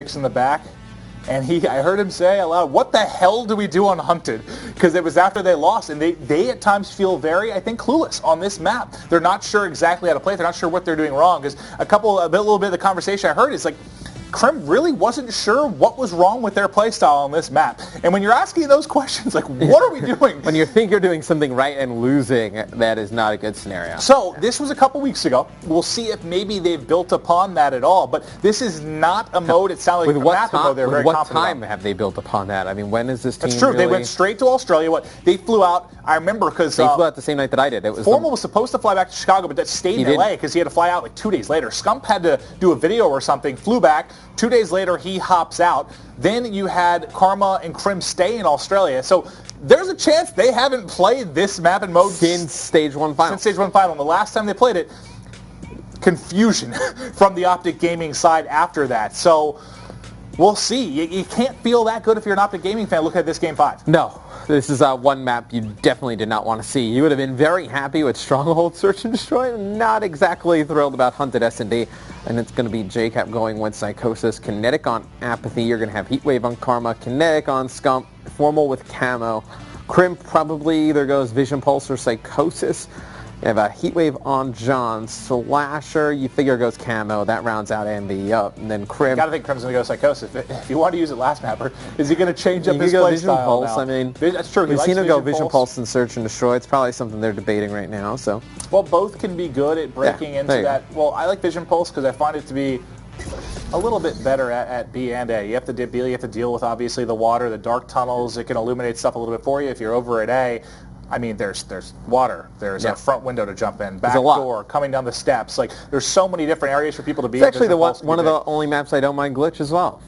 in the back, and I heard him say aloud, "What the hell do we do on Hunted?" Because it was after they lost, and they at times feel very, I think, clueless on this map. They're not sure exactly how to play. They're not sure what they're doing wrong. Because a little bit of the conversation I heard is like, Crim really wasn't sure what was wrong with their playstyle on this map. And when you're asking those questions, like, what are we doing? When you think you're doing something right and losing, that is not a good scenario. So this was a couple weeks ago. We'll see if maybe they've built upon that at all. But this is not a mode, it sounded like a map mode they're very confident what time have they built upon that? I mean, when is this team That's true. Really... They went straight to Australia. They flew out, I remember, because... They flew out the same night that I did. Formal was supposed to fly back to Chicago, but that stayed in LA because he had to fly out like 2 days later. Scump had to do a video or something, flew back. 2 days later, he hops out. Then you had Karma and Crim stay in Australia. So there's a chance they haven't played this map and mode since Stage 1 Final. Since Stage 1 Final. And the last time they played it, confusion from the Optic Gaming side after that. So we'll see. You can't feel that good if you're an Optic Gaming fan looking at this Game 5. No. This is one map you definitely did not want to see. You would have been very happy with Stronghold Search and Destroy, not exactly thrilled about Hunted S&D. And it's going to be JCap going with Psychosis, Kinetic on Apathy. You're going to have Heatwave on Karma, Kinetic on Scump, Formal with Camo. Crim probably either goes Vision Pulse or Psychosis. You have a Heatwave on John. Slasher, you figure goes Camo. That rounds out Envy up. And then Crim. You got to think Crim's going to go Psychosis. If you want to use it last mapper, is he going to change up his play Vision Pulse. Now? I mean, that's true. We've seen him go Vision Pulse and Search and Destroy. It's probably something they're debating right now. So. Well, both can be good at breaking into that. Well, I like Vision Pulse because I find it to be a little bit better at B and A. You have to deal with obviously the water, the dark tunnels. It can illuminate stuff a little bit for you. If you're over at A, I mean, there's water, there's a front window to jump in, back door, coming down the steps. Like, there's so many different areas for people to be in. It's actually one of the only maps I don't mind glitch as well.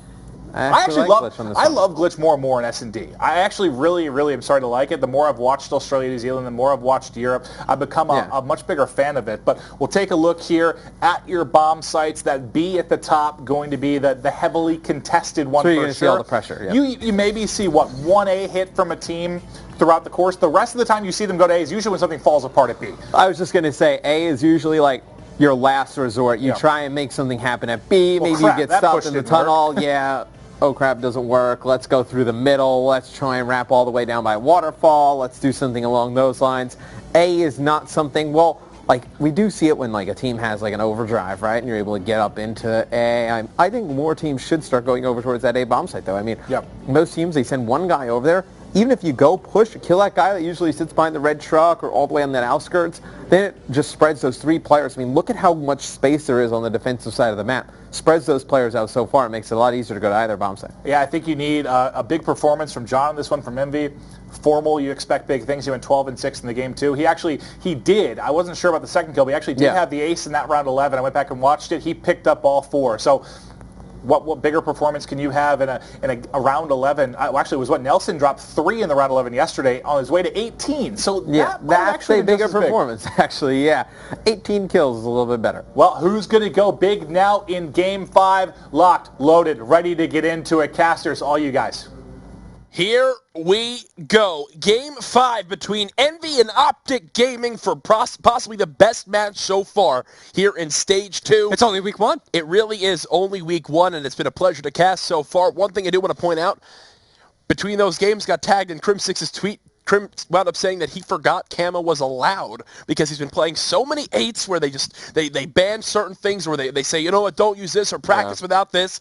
I actually love glitch more and more in S&D. I actually really am starting to like it. The more I've watched Australia, New Zealand, the more I've watched Europe, I've become a much bigger fan of it. But we'll take a look here at your bomb sites. That B at the top going to be the heavily contested one. So you're going to see all the pressure. Yep. You maybe see, one A hit from a team throughout the course. The rest of the time you see them go to A is usually when something falls apart at B. I was just going to say A is usually like your last resort. You try and make something happen at B. Maybe you get stopped in the tunnel. Oh crap, doesn't work. Let's go through the middle. Let's try and wrap all the way down by waterfall. Let's do something along those lines. A is not something, like we do see it when like a team has like an overdrive, right? And you're able to get up into A. I think more teams should start going over towards that A bomb site though. I mean, most teams, they send one guy over there. Even if you go push, kill that guy that usually sits behind the red truck or all the way on that outskirts, then it just spreads those three players. I mean, look at how much space there is on the defensive side of the map. Spreads those players out so far. It makes it a lot easier to go to either bomb site. Yeah, I think you need a big performance from John on this one, from Envy. Formal, you expect big things. He went 12-6 in the game too. He did. I wasn't sure about the second kill, but he actually did have the ace in that round 11. I went back and watched it. He picked up all four. So what bigger performance can you have in a round 11? Actually, it was what Nelson dropped 3 in the round 11 yesterday on his way to 18. So that's actually a bigger performance. Actually, 18 kills is a little bit better. Well, who's going to go big now in Game 5? Locked, loaded, ready to get into it. Casters, all you guys. Here we go. Game 5 between Envy and Optic Gaming for possibly the best match so far here in Stage 2. It's only week 1. It really is only week 1, and it's been a pleasure to cast so far. One thing I do want to point out, between those games got tagged in Crim6's tweet. Crim wound up saying that he forgot Camo was allowed because he's been playing so many 8s where they ban certain things, or they say, you know what, don't use this or practice without this.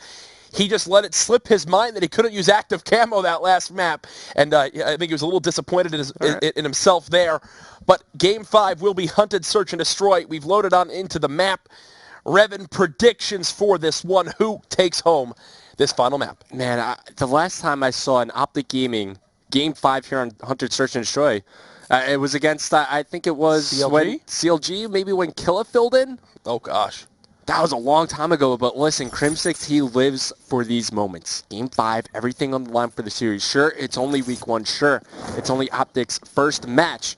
He just let it slip his mind that he couldn't use active camo that last map, and I think he was a little disappointed in himself there. But Game 5 will be Hunted, Search, and Destroy. We've loaded on into the map. Revan, predictions for this one. Who takes home this final map? Man, the last time I saw an Optic Gaming Game 5 here on Hunted, Search, and Destroy, it was against, I think it was CLG, maybe when Killa filled in. Oh, gosh. That was a long time ago, but listen, Crim6, he lives for these moments. Game 5, everything on the line for the series. Sure, it's only week 1. Sure, it's only Optic's first match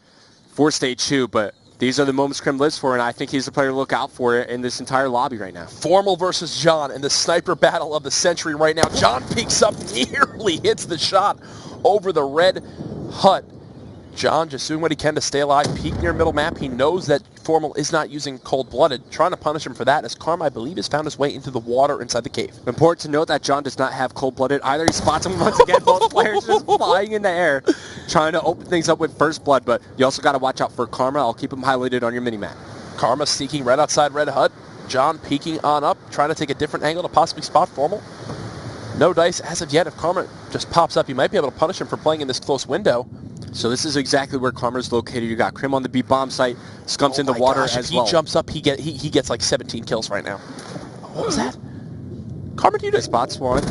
for Stage 2, but these are the moments Crim lives for, and I think he's the player to look out for in this entire lobby right now. Formal versus John in the sniper battle of the century right now. John peeks up, nearly hits the shot over the red hut. John just doing what he can to stay alive, peek near middle map. He knows that Formal is not using cold-blooded, trying to punish him for that, as Karma, I believe, has found his way into the water inside the cave. Important to note that John does not have cold-blooded either. He spots him once again, both players just flying in the air, trying to open things up with first blood, but you also got to watch out for Karma. I'll keep him highlighted on your mini-map. Karma sneaking right outside Red Hut. John peeking on up, trying to take a different angle to possibly spot Formal. No dice as of yet. If Karma just pops up, you might be able to punish him for playing in this close window. So this is exactly where Karma's located. You got Krim on the B bomb site, Scump's in the water as well. If he jumps up, he gets like 17 kills right now. What was that? Karma, do you just spots one?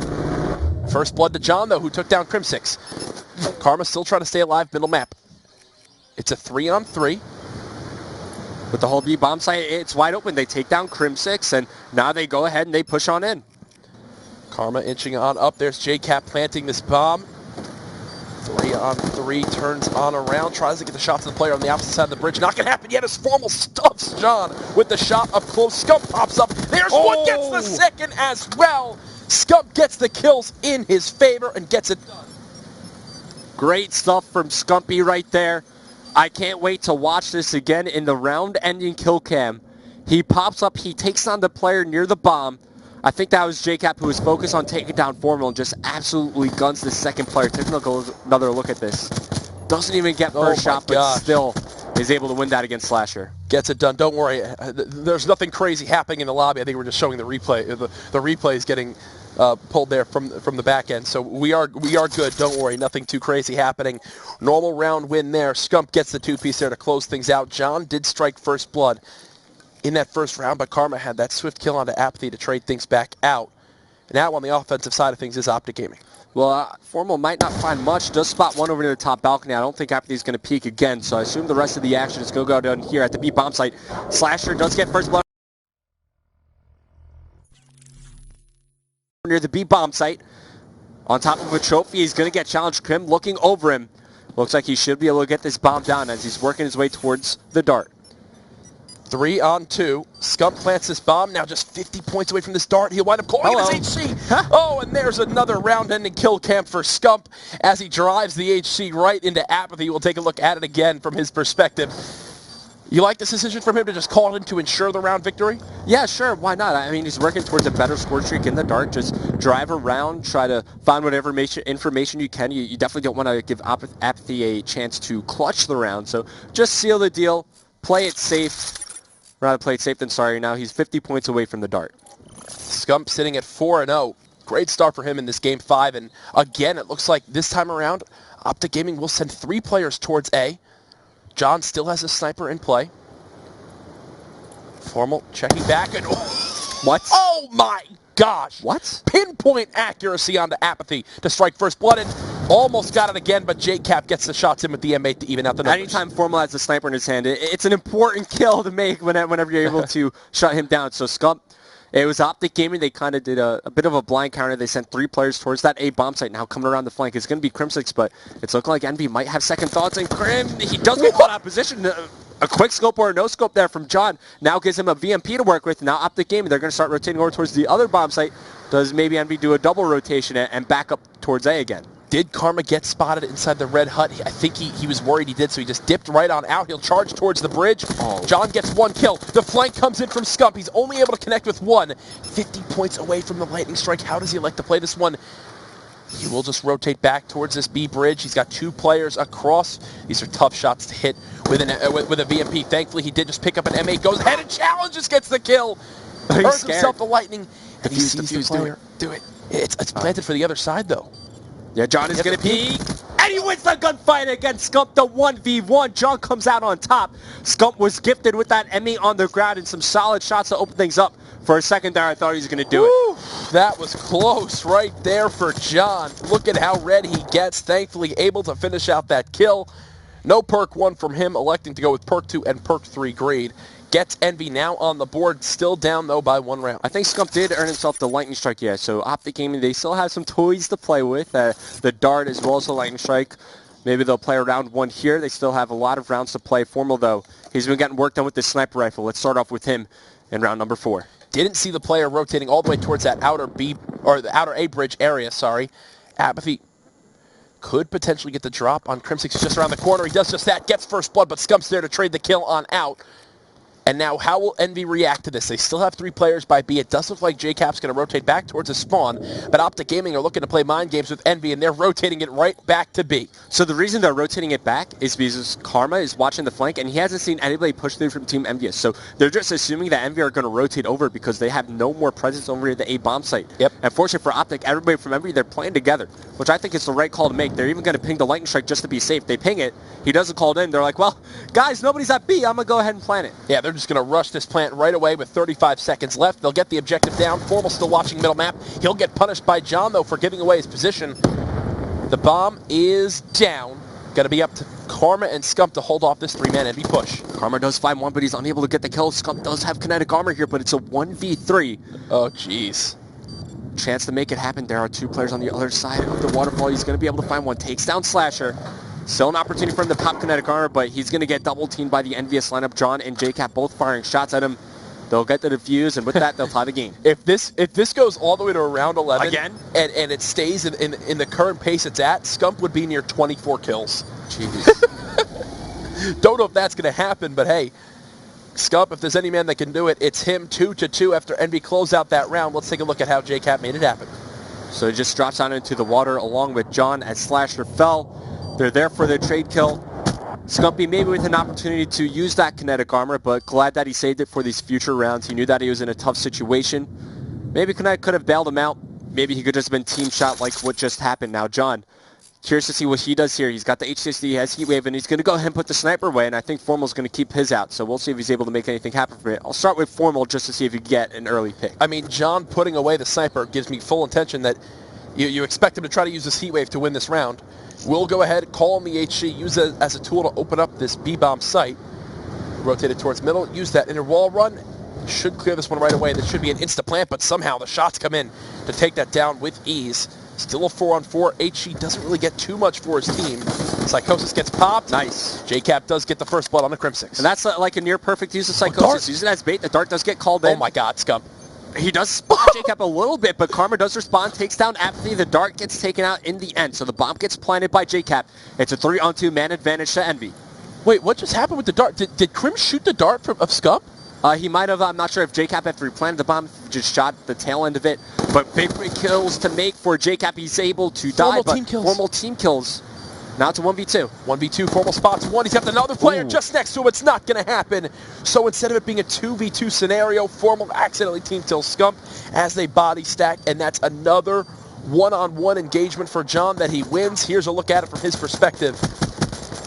First blood to John, though, who took down Crim6. Karma still trying to stay alive, middle map. It's a 3-on-3. With the whole B bomb site, it's wide open. They take down Crim6, and now they go ahead and they push on in. Karma inching on up. There's JCap planting this bomb. 3-on-3, turns on around, tries to get the shot to the player on the opposite side of the bridge. Not going to happen yet as Formal stuffs John with the shot up close. Scump pops up. There's one, gets the second as well. Scump gets the kills in his favor and gets it done. Great stuff from Scumpy right there. I can't wait to watch this again in the round-ending kill cam. He pops up, he takes on the player near the bomb. I think that was JCap who was focused on taking down Formal and just absolutely guns the second player. Take another look at this. Doesn't even get first shot, but still is able to win that against Slasher. Gets it done. Don't worry. There's nothing crazy happening in the lobby. I think we're just showing the replay. The replay is getting pulled there from the back end. So we are good. Don't worry. Nothing too crazy happening. Normal round win there. Scump gets the two-piece there to close things out. John did strike first blood in that first round, but Karma had that swift kill onto Apathy to trade things back out. And now on the offensive side of things is Optic Gaming. Well, Formal might not find much. Does spot one over near the top balcony. I don't think Apathy's going to peek again, so I assume the rest of the action is going to go down here at the B bomb site. Slasher does get first blood near the B bomb site. On top of a trophy, he's going to get challenged. Krim looking over him. Looks like he should be able to get this bomb down as he's working his way towards the dart. 3-on-2. Scump plants this bomb, now just 50 points away from this dart. He'll wind up calling his HC. Huh? Oh, and there's another round-ending kill cam for Scump as he drives the HC right into Apathy. We'll take a look at it again from his perspective. You like this decision from him to just call it in to ensure the round victory? Yeah, sure. Why not? I mean, he's working towards a better score streak in the dart. Just drive around, try to find whatever information you can. You definitely don't want to give Apathy a chance to clutch the round. So just seal the deal, play it safe. Rather play it safe than sorry. Now he's 50 points away from the dart. Scump sitting at 4-0. Great start for him in this Game 5. And again, it looks like this time around, Optic Gaming will send 3 players towards A. John still has a sniper in play. Formal checking back. And what? Oh my gosh. What? Pinpoint accuracy onto Apathy to strike first blood. And almost got it again, but JCap gets the shots in with the M8 to even out the numbers. Anytime Formal has a sniper in his hand, it's an important kill to make whenever you're able to shut him down. So Scump, it was Optic Gaming. They kind of did a bit of a blind counter. They sent 3 players towards that A bomb site. Now coming around the flank, it's going to be Crim6, but it's looking like Envy might have second thoughts. And Krim, he does get caught out of position. A quick scope or a no scope there from John now gives him a VMP to work with. Now Optic Gaming, they're going to start rotating over towards the other bomb site. Does maybe Envy do a double rotation and back up towards A again? Did Karma get spotted inside the red hut? I think he was worried he did, so he just dipped right on out. He'll charge towards the bridge. Oh. John gets 1 kill. The flank comes in from Scump. He's only able to connect with 1. 50 points away from the lightning strike. How does he like to play this one? He will just rotate back towards this B bridge. He's got 2 players across. These are tough shots to hit with a VMP. Thankfully, he did just pick up an M8, goes ahead and challenges, gets the kill. Earns himself the lightning. And he sees the player. Do it. It's planted for the other side, though. Yeah, John is going to peek, and he wins the gunfight against Scump, the 1v1. John comes out on top. Scump was gifted with that Emmy on the ground and some solid shots to open things up. For a second there, I thought he was going to do it. That was close right there for John. Look at how red he gets. Thankfully able to finish out that kill. No perk 1 from him, electing to go with perk 2 and perk 3 greed. Gets Envy now on the board, still down, though, by 1 round. I think Scump did earn himself the lightning strike, yeah. So Optic Gaming, they still have some toys to play with. The dart as well as the lightning strike. Maybe they'll play round 1 here. They still have a lot of rounds to play. Formal, though, he's been getting work done with this sniper rifle. Let's start off with him in round number 4. Didn't see the player rotating all the way towards that outer B, or the outer A bridge area, sorry. Apathy could potentially get the drop on Crimsix just around the corner. He does just that, gets first blood, but Scump's there to trade the kill on out. And now how will Envy react to this? They still have 3 players by B. It does look like JCap's going to rotate back towards his spawn, but Optic Gaming are looking to play mind games with Envy, and they're rotating it right back to B. So the reason they're rotating it back is because Karma is watching the flank, and he hasn't seen anybody push through from Team Envyus. So they're just assuming that Envy are going to rotate over because they have no more presence over at the A bomb site. Yep. And fortunately for Optic, everybody from Envy, they're playing together, which I think is the right call to make. They're even going to ping the lightning strike just to be safe. They ping it. He doesn't call it in. They're like, well, guys, nobody's at B. I'm going to go ahead and plant it. Yeah, they're just going to rush this plant right away with 35 seconds left. They'll get the objective down. Formal still watching middle map. He'll get punished by John, though, for giving away his position. The bomb is down. Going to be up to Karma and Scump to hold off this 3-man Envy push. Karma does find one, but he's unable to get the kill. Scump does have kinetic armor here, but it's a 1v3. Oh, jeez. Chance to make it happen. There are 2 players on the other side of the waterfall. He's going to be able to find one. Takes down Slasher. Still an opportunity for him to pop kinetic armor, but he's going to get double teamed by the Envyus lineup. John and JCap both firing shots at him. They'll get the defuse, and with that, they'll tie the game. If this goes all the way to around 11 again, and it stays in the current pace it's at, Scump would be near 24 kills. Jeez. Don't know if that's going to happen, but hey, Scump, if there's any man that can do it, it's him. 2-2 after Envy close out that round. Let's take a look at how JCap made it happen. So he just drops down into the water along with John as Slasher fell. They're there for their trade kill. Scumpy maybe with an opportunity to use that kinetic armor, but glad that he saved it for these future rounds. He knew that he was in a tough situation. Maybe Kinetic could have bailed him out. Maybe he could just have been team shot like what just happened. Now John, curious to see what he does here. He's got the H60, he has Heatwave, and he's going to go ahead and put the sniper away, and I think Formal's going to keep his out, so we'll see if he's able to make anything happen for it. I'll start with Formal just to see if he can get an early pick. I mean, John putting away the sniper gives me full intention that you expect him to try to use this Heatwave to win this round. We'll go ahead, call on the HC, use it as a tool to open up this B-bomb site. Rotate it towards middle, use that inner wall run. Should clear this one right away. This should be an insta-plant, but somehow the shots come in to take that down with ease. Still a 4-on-4. HC doesn't really get too much for his team. Psychosis gets popped. Nice. JCap does get the first blood on the Crimsix. And that's like a near-perfect use of Psychosis. Use it as bait. The dart does get called in. Oh my god, Scump. He does spot JCap a little bit, but Karma does respond, takes down Apathy. The dart gets taken out in the end, so the bomb gets planted by JCap. It's a 3-on-2 man advantage to Envy. Wait, what just happened with the dart? Did Crim shoot the dart of Scump? He might have. I'm not sure if JCap, after he planted the bomb, just shot the tail end of it. But big kills to make for JCap. He's able to die, but Formal team kills. Now it's a 1v2. 1v2, Formal spots one. He's got another player just next to him. It's not going to happen. So instead of it being a 2v2 scenario, Formal accidentally team kills Scump as they body stack, and that's another one-on-one engagement for John that he wins. Here's a look at it from his perspective.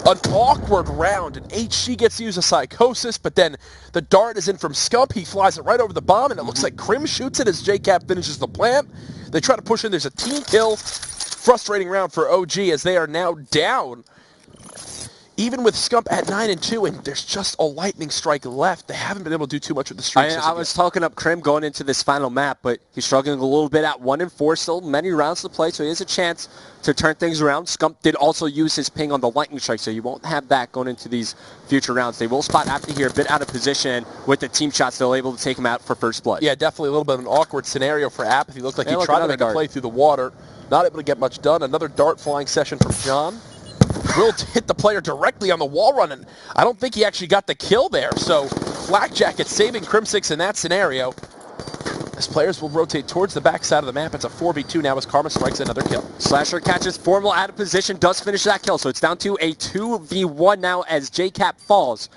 An awkward round, and HC gets to use a Psychosis, but then the dart is in from Scump. He flies it right over the bomb, and it looks like Crim shoots it as JCap finishes the plant. They try to push in. There's a team kill. Frustrating round for OG as they are now down. Even with Scump at 9-2, and there's just a lightning strike left, they haven't been able to do too much with the streaks. I was talking up Crim going into this final map, but he's struggling a little bit at 1-4. Still many rounds to play, so he has a chance to turn things around. Scump did also use his ping on the lightning strike, so you won't have that going into these future rounds. They will spot after here a bit out of position with the team shots. They're able to take him out for first blood. Yeah, definitely a little bit of an awkward scenario for Apathy. Looked like he tried to make a play through the water. Not able to get much done. Another dart flying session from John. Will hit the player directly on the wall run, and I don't think he actually got the kill there. So Flak Jacket saving Crimsix in that scenario. As players will rotate towards the backside of the map. It's a 4v2 now as Karma strikes another kill. Slasher catches Formal out of position, does finish that kill. So it's down to a 2v1 now as JCap falls.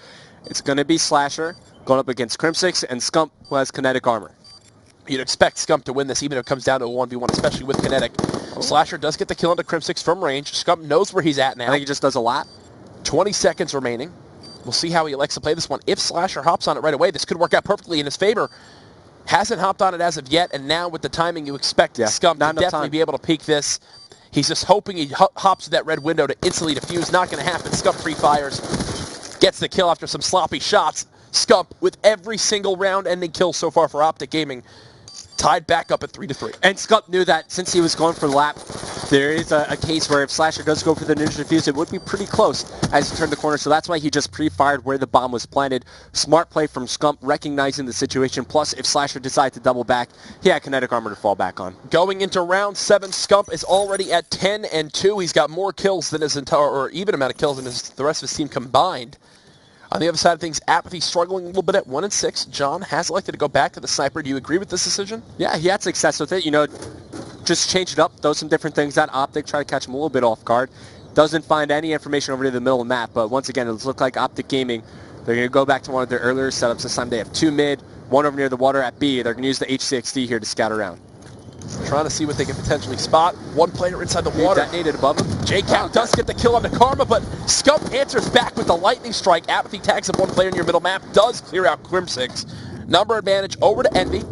It's going to be Slasher going up against Crimsix and Scump, who has kinetic armor. You'd expect Scump to win this, even if it comes down to a 1v1, especially with kinetic. Slasher does get the kill into Crimsix from range. Scump knows where he's at now. I think he just does a lot. 20 seconds remaining. We'll see how he elects to play this one. If Slasher hops on it right away, this could work out perfectly in his favor. Hasn't hopped on it as of yet, and now with the timing, you expect Scump to definitely be able to peek this. He's just hoping he hops to that red window to instantly defuse. Not going to happen. Scump pre-fires. Gets the kill after some sloppy shots. Scump with every single round-ending kill so far for Optic Gaming. Tied back up at 3-3. And Scump knew that since he was going for the lap, there is a case where if Slasher does go for the Ninja Defuse, it would be pretty close as he turned the corner. So that's why he just pre-fired where the bomb was planted. Smart play from Scump, recognizing the situation. Plus, if Slasher decides to double back, he had kinetic armor to fall back on. Going into round 7, Scump is already at 10-2. He's got more kills than his entire, or even amount of kills than the rest of his team combined. On the other side of things, Apathy struggling a little bit at 1-6. John has elected to go back to the sniper. Do you agree with this decision? Yeah, he had success with it. You know, just change it up, throw some different things at Optic, try to catch him a little bit off guard. Doesn't find any information over to the middle of the map, but once again, it looks like Optic Gaming, they're going to go back to one of their earlier setups. This time they have 2 mid, 1 over near the water at B. They're going to use the HCXD here to scout around. Trying to see what they can potentially spot. 1 player inside the water. Detonated above him. JCap does get the kill on the Karma, but Scump answers back with the lightning strike. Apathy tags up 1 player near middle map, does clear out Crim6. Number advantage over to Envy.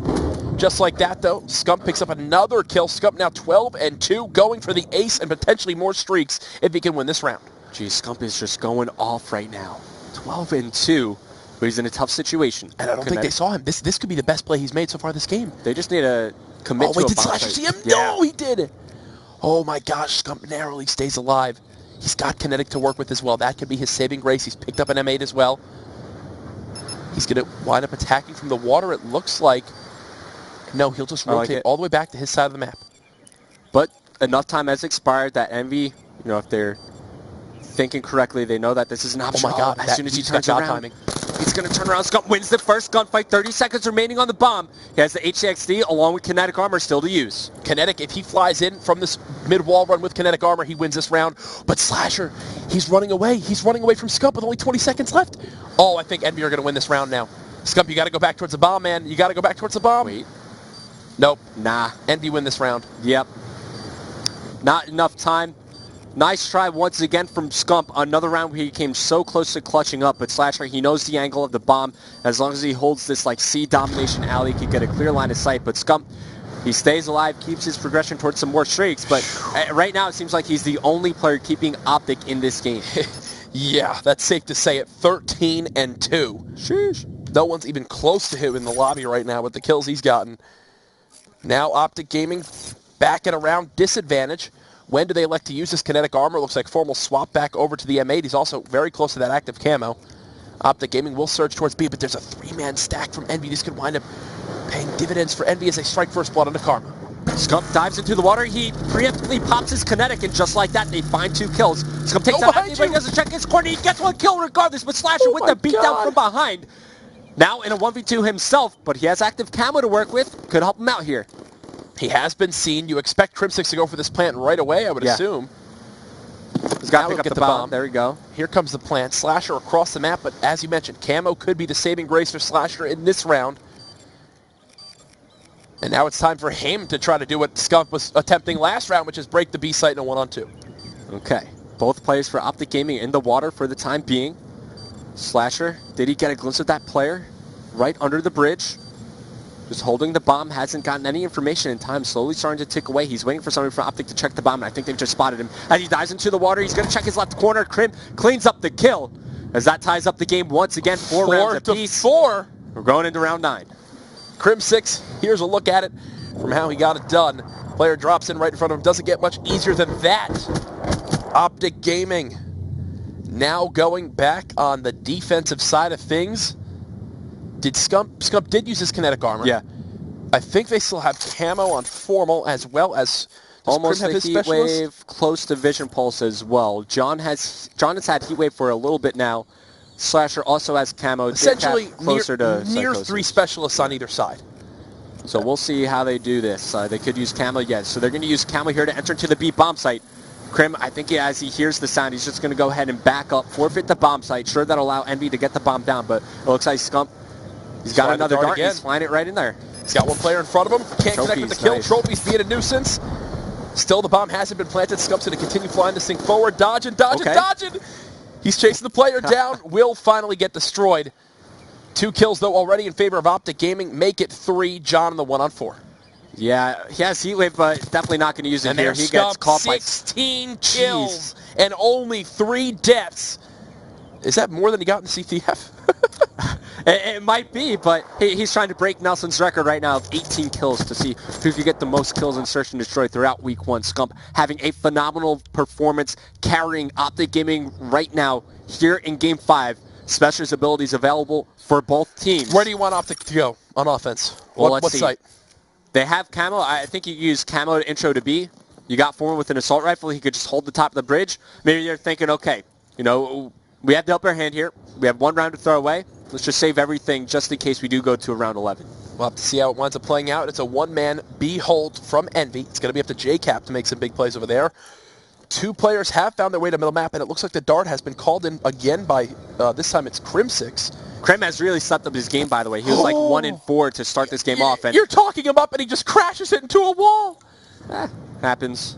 Just like that, though, Scump picks up another kill. Scump now 12-2, going for the ace and potentially more streaks if he can win this round. Geez, Scump is just going off right now. 12-2, but he's in a tough situation. And I don't think they saw him. This could be the best play he's made so far this game. They just need to commit to a did bomb Slasher site. see him? Yeah. No, he did. Oh my gosh, Scump narrowly stays alive. He's got kinetic to work with as well. That could be his saving grace. He's picked up an M8 as well. He's going to wind up attacking from the water, it looks like. No, he'll just rotate all the way back to his side of the map. But enough time has expired that Envy, you know, if they're thinking correctly, they know that this is an option. Oh my god, as soon as he turns got around, timing. he's going to turn around. Scump wins the first gunfight. 30 seconds remaining on the bomb. He has the HCXD along with kinetic armor still to use. Kinetic, if he flies in from this mid-wall run with kinetic armor, he wins this round. But Slasher, he's running away. He's running away from Scump with only 20 seconds left. Oh, I think Envy are going to win this round now. Scump, you got to go back towards the bomb, man. You got to go back towards the bomb. Wait. Nope. Nah. Envy win this round. Yep. Not enough time. Nice try once again from Scump. Another round where he came so close to clutching up, but Slasher, he knows the angle of the bomb. As long as he holds this like C domination alley, he can get a clear line of sight. But Scump, he stays alive, keeps his progression towards some more streaks. But right now it seems like he's the only player keeping Optic in this game. Yeah, that's safe to say it. 13-2. Sheesh. No one's even close to him in the lobby right now with the kills he's gotten. Now Optic Gaming back at around disadvantage. When do they elect to use this kinetic armor? Looks like Formal swap back over to the M8. He's also very close to that active camo. Optic Gaming will surge towards B, but there's a 3-man stack from Envy. This could wind up paying dividends for Envy as they strike first blood on the Karma. Scump dives into the water. He preemptively pops his kinetic, and just like that, they find 2 kills. Scump takes out Envy, but he doesn't check his corner. He gets 1 kill regardless, but Slasher with the beatdown from behind. Now in a 1v2 himself, but he has active camo to work with. Could help him out here. He has been seen. You expect Crim6 to go for this plant right away, I would assume. He's got to pick up the bomb. There we go. Here comes the plant. Slasher across the map, but as you mentioned, camo could be the saving grace for Slasher in this round. And now it's time for him to try to do what Scump was attempting last round, which is break the B site in a 1-on-2. Okay. Both players for Optic Gaming in the water for the time being. Slasher, did he get a glimpse of that player right under the bridge? Just holding the bomb, hasn't gotten any information in time, slowly starting to tick away. He's waiting for somebody from Optic to check the bomb, and I think they've just spotted him. As he dives into the water, he's going to check his left corner. Crim cleans up the kill, as that ties up the game once again. 4 rounds apiece. 4. We're going into round 9. Crim6, here's a look at it from how he got it done. Player drops in right in front of him. Doesn't get much easier than that. Optic Gaming now going back on the defensive side of things. Did Scump did use his kinetic armor. Yeah. I think they still have camo on Formal as well as almost Crim have the his heat specialist? wave, close to vision pulse as well. John has had heat wave for a little bit now. Slasher also has camo. Essentially closer to near Psychosis. 3 specialists on either side. So we'll see how they do this. They could use camo, yes. So they're going to use camo here to enter into the B bomb site. Crim, I think as he hears the sound, he's just going to go ahead and back up, forfeit the bomb site. Sure, that'll allow Envy to get the bomb down, but it looks like Scump, he's got another dart. He's flying it right in there. He's got 1 player in front of him. Can't connect with the kill. Nice. Trophies being a nuisance. Still, the bomb hasn't been planted. Scump's going to continue flying this thing forward. Dodging. He's chasing the player down. Will finally get destroyed. 2 kills, though, already in favor of Optic Gaming. Make it 3. John in the 1-on-4. Yeah, he has heat wave, but definitely not going to use it and here. He gets caught 16 kills and only 3 deaths. Is that more than he got in CTF? It might be, but he's trying to break Nelson's record right now of 18 kills to see who could get the most kills in Search and Destroy throughout Week 1. Scump having a phenomenal performance, carrying Optic Gaming right now here in Game 5. Specialist abilities available for both teams. Where do you want Optic to go on offense? Well, what site? They have Camo. I think you use Camo to intro to B. You got Foreman with an assault rifle. He could just hold the top of the bridge. Maybe they're thinking, okay, we have the upper hand here. We have 1 round to throw away. Let's just save everything just in case we do go to a round 11. We'll have to see how it winds up playing out. It's a one-man B hold from Envy. It's going to be up to JCap to make some big plays over there. 2 players have found their way to middle map, and it looks like the dart has been called in again by, this time it's Crim6. Krim has really stepped up his game, by the way. He was like 1-4 to start this game off. And you're talking him up, and he just crashes it into a wall. Happens.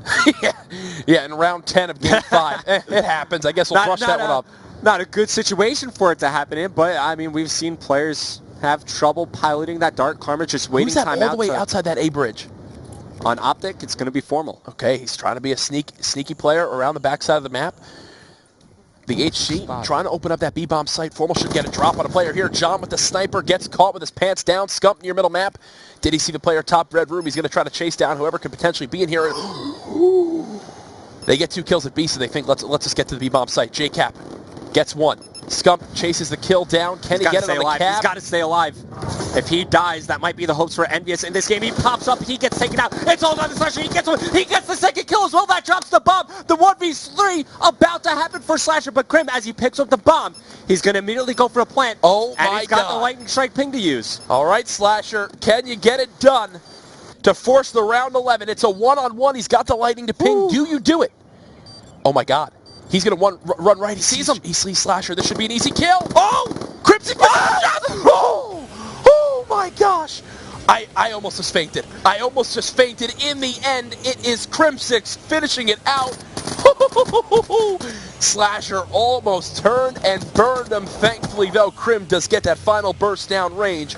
yeah, in round 10 of Game 5. It happens. I guess we'll brush that one up. Not a good situation for it to happen in, but, I mean, we've seen players have trouble piloting that dart. Karma just waiting time out. Who's that all the way outside that A bridge? On Optic, it's going to be Formal. Okay, he's trying to be a sneaky player around the backside of the map. The HC trying to open up that B-bomb site. Formal should get a drop on a player here. John with the sniper gets caught with his pants down. Scump near middle map. Did he see the player top red room? He's going to try to chase down whoever could potentially be in here. They get 2 kills at B, so they think let's just get to the B-bomb site. JCap gets 1. Scump chases the kill down. Can he get it on the cab? He's got to stay alive. If he dies, that might be the hopes for Envyus in this game. He pops up, he gets taken out. It's all on the Slasher. He gets the second kill as well. That drops the bomb. The 1v3 about to happen for Slasher, but Krim, as he picks up the bomb, he's going to immediately go for a plant. Oh my God. And he's got the lightning strike ping to use. All right, Slasher, can you get it done to force the round 11? It's a one-on-one. He's got the lightning to ping. Ooh. Do you do it? Oh my God. He's going to run right. He sees him. He sees Slasher. This should be an easy kill. Oh! Crimson! Oh my gosh! I almost just fainted. I almost just fainted. In the end, it is Crim6 finishing it out. Slasher almost turned and burned him. Thankfully, though, Krim does get that final burst down range.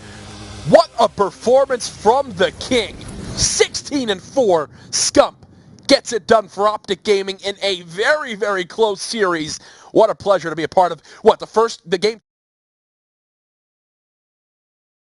What a performance from the King. 16-4. Scump gets it done for Optic Gaming in a very, very close series. What a pleasure to be a part of. The game